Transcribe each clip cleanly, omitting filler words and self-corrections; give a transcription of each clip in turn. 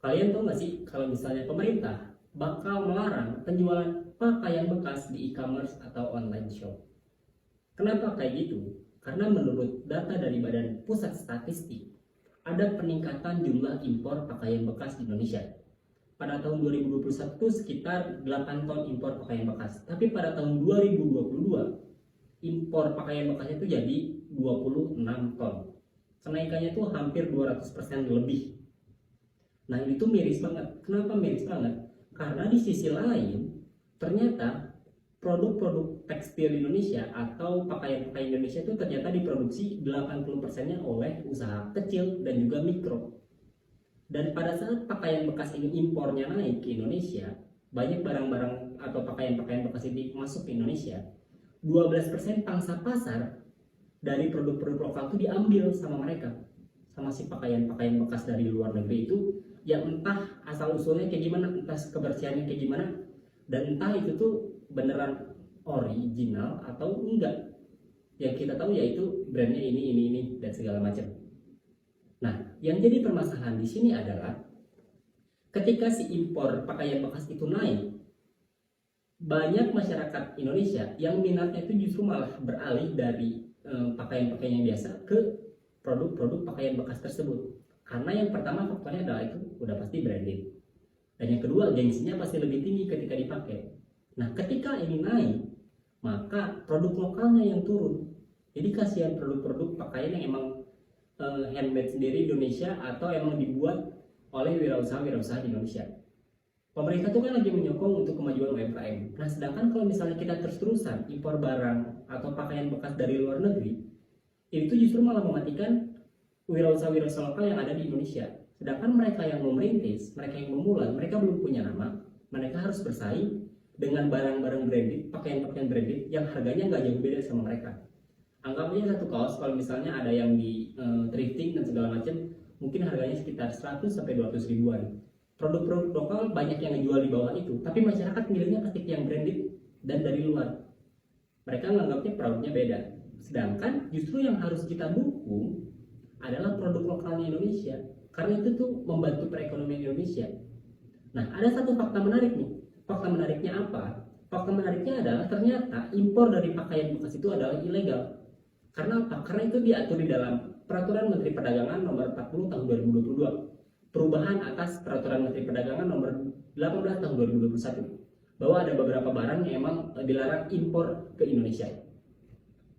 Kalian tahu nggak sih kalau misalnya pemerintah bakal melarang penjualan pakaian bekas di e-commerce atau online shop? Kenapa kayak gitu? Karena menurut data dari Badan Pusat Statistik, ada peningkatan jumlah impor pakaian bekas di Indonesia. Pada tahun 2021 sekitar 8 ton impor pakaian bekas. Tapi pada tahun 2022 impor pakaian bekas itu jadi 26 ton. Kenaikannya tuh hampir 200% lebih. Nah, itu miris banget. Kenapa miris banget? Karena di sisi lain, ternyata produk-produk tekstil Indonesia atau pakaian-pakaian Indonesia itu ternyata diproduksi 80%-nya oleh usaha kecil dan juga mikro. Dan pada saat pakaian bekas ini impornya naik ke Indonesia, banyak barang-barang atau pakaian-pakaian bekas ini masuk ke Indonesia, 12% pangsa pasar dari produk-produk lokal itu diambil sama mereka, sama si pakaian-pakaian bekas dari luar negeri itu, yang entah asal usulnya kayak gimana, entah kebersihannya kayak gimana, dan entah itu tuh beneran original atau enggak. Yang kita tahu yaitu brandnya ini dan segala macam. Nah, yang jadi permasalahan di sini adalah ketika si impor pakaian bekas itu naik, banyak masyarakat Indonesia yang minatnya itu justru malah beralih dari pakaian-pakaian yang biasa ke produk-produk pakaian bekas tersebut. Karena yang pertama faktornya adalah itu udah pasti branded. Dan yang kedua, gengsinya pasti lebih tinggi ketika dipakai. Nah, ketika ini naik, maka produk lokalnya yang turun. Jadi kasihan produk-produk pakaian yang emang handmade sendiri Indonesia atau emang dibuat oleh wirausaha-wirausaha di Indonesia. Pemerintah tuh kan lagi menyokong untuk kemajuan UMKM. Nah, sedangkan kalau misalnya kita terus-terusan impor barang atau pakaian bekas dari luar negeri, itu justru malah mematikan wirausaha-wirausaha lokal yang ada di Indonesia. Sedangkan mereka yang mau merintis, mereka yang memulai, mereka belum punya nama, mereka harus bersaing dengan barang-barang branded, pakaian-pakaian branded yang harganya nggak jauh beda sama mereka. Anggap aja satu kaos kalau misalnya ada yang di thrifting dan segala macam, mungkin harganya sekitar 100 sampai 200 ribuan. Produk-produk lokal banyak yang ngejual di bawah itu, tapi masyarakat milihnya pasti yang branded dan dari luar. Mereka menganggapnya produknya beda. Sedangkan justru yang harus kita dukung adalah produk lokalnya Indonesia, karena itu tuh membantu perekonomian Indonesia. Nah, ada satu fakta menarik nih. Fakta menariknya apa? Fakta menariknya adalah ternyata impor dari pakaian bekas itu adalah ilegal. Karena apa? Karena itu diatur di dalam Peraturan Menteri Perdagangan Nomor 40 Tahun 2022. Perubahan atas Peraturan Menteri Perdagangan Nomor 18 Tahun 2021. Bahwa ada beberapa barang yang emang dilarang impor ke Indonesia.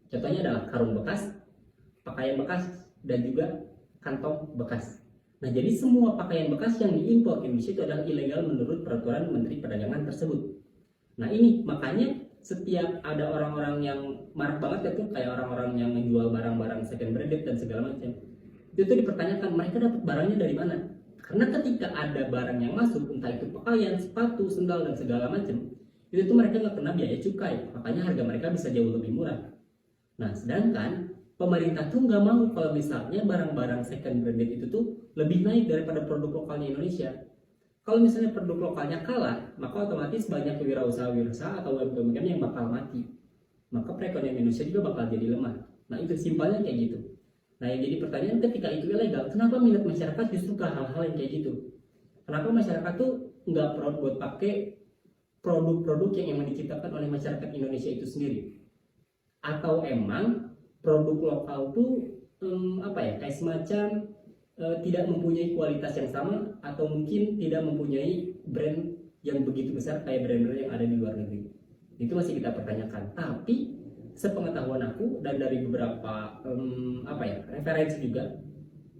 Contohnya adalah karung bekas, pakaian bekas, dan juga kantong bekas. Nah, jadi semua pakaian bekas yang diimpor ke Indonesia itu adalah ilegal menurut Peraturan Menteri Perdagangan tersebut. Nah, ini makanya setiap ada orang-orang yang marah banget itu kayak orang-orang yang menjual barang-barang second branded dan segala macam, itu tuh dipertanyakan mereka dapat barangnya dari mana. Karena ketika ada barang yang masuk, entah itu pakaian, sepatu, sendal dan segala macam, itu tuh mereka nggak kena biaya cukai, makanya harga mereka bisa jauh lebih murah. Nah, sedangkan pemerintah tuh nggak mau kalau misalnya barang-barang second branded itu tuh lebih naik daripada produk lokalnya Indonesia. Kalau misalnya produk lokalnya kalah, maka otomatis banyak wirausaha-wirausaha atau UMKM yang bakal mati. Maka perekonomian Indonesia juga bakal jadi lemah. Nah, itu simpelnya kayak gitu. Nah, yang jadi pertanyaan ketika itu ilegal, kenapa minat masyarakat justru ke hal-hal yang kayak gitu? Kenapa masyarakat tuh nggak proud buat pakai produk-produk yang emang diciptakan oleh masyarakat Indonesia itu sendiri? Atau emang produk lokal tuh kayak semacam tidak mempunyai kualitas yang sama, atau mungkin tidak mempunyai brand yang begitu besar kayak brand-brand yang ada di luar negeri. Itu masih kita pertanyakan. Tapi sepengetahuan aku dan dari beberapa referensi juga,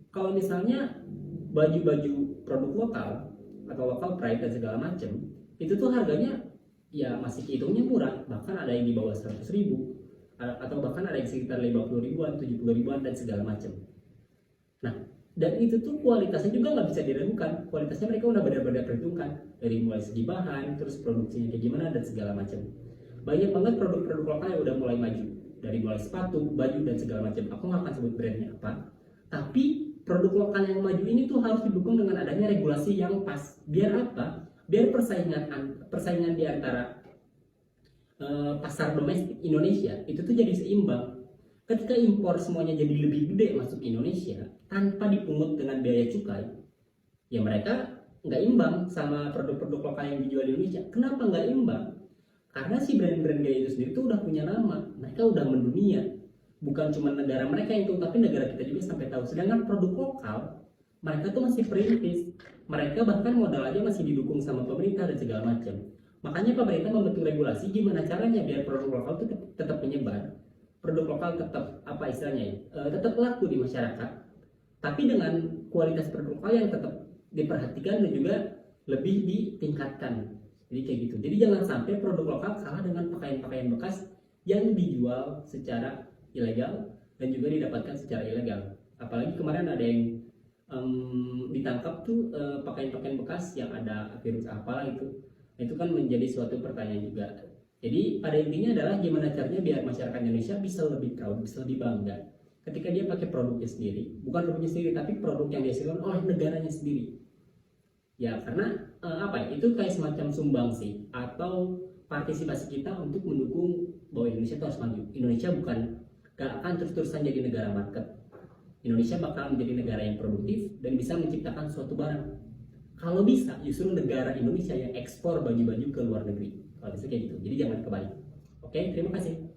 kalau misalnya baju-baju produk lokal atau local pride dan segala macam, itu tuh harganya ya masih hitungnya murah, bahkan ada yang di bawah 100 ribu atau bahkan ada yang sekitar 50 ribuan, 70 ribuan dan segala macam. Nah, dan itu tuh kualitasnya juga nggak bisa diragukan. Kualitasnya mereka udah benar-benar perhitungkan dari mulai segi bahan, terus produksinya kayak gimana dan segala macam. Banyak banget produk-produk lokal yang udah mulai maju, dari mulai sepatu, baju dan segala macam. Aku nggak akan sebut brandnya apa, tapi produk lokal yang maju ini tuh harus didukung dengan adanya regulasi yang pas. Biar apa? Biar persaingan di antara pasar domestik Indonesia itu tuh jadi seimbang. Ketika impor semuanya jadi lebih gede masuk Indonesia tanpa dipungut dengan biaya cukai, ya mereka nggak imbang sama produk-produk lokal yang dijual di Indonesia. Kenapa nggak imbang? Karena si brand-brand gaya itu sendiri tuh udah punya nama, mereka udah mendunia. Bukan cuma negara mereka yang tahu, tapi negara kita juga sampai tahu. Sedangkan produk lokal, mereka tuh masih perintis. Mereka bahkan modal aja masih didukung sama pemerintah dan segala macam. Makanya pemerintah membentuk regulasi gimana caranya biar produk lokal itu tetap menyebar, produk lokal tetap apa istilahnya ya, tetap laku di masyarakat, tapi dengan kualitas produk lokal yang tetap diperhatikan dan juga lebih ditingkatkan. Jadi kayak gitu. Jadi jangan sampai produk lokal kalah dengan pakaian-pakaian bekas yang dijual secara ilegal dan juga didapatkan secara ilegal. Apalagi kemarin ada yang ditangkap tuh pakaian-pakaian bekas yang ada virus apalah itu kan menjadi suatu pertanyaan juga. Jadi pada intinya adalah gimana caranya biar masyarakat Indonesia bisa lebih proud, bisa lebih bangga ketika dia pakai produknya sendiri, bukan produknya sendiri tapi produk yang dihasilkan oleh negaranya sendiri. Ya karena apa ya, itu kayak semacam sumbangsi atau partisipasi kita untuk mendukung bahwa Indonesia itu harus maju. Indonesia bukan gak akan terus-terusan jadi negara market. Indonesia bakal menjadi negara yang produktif dan bisa menciptakan suatu barang. Kalau bisa, justru negara Indonesia yang ekspor baju-baju ke luar negeri. Kalau bisa kayak gitu. Jadi jangan kebalik. Oke, terima kasih.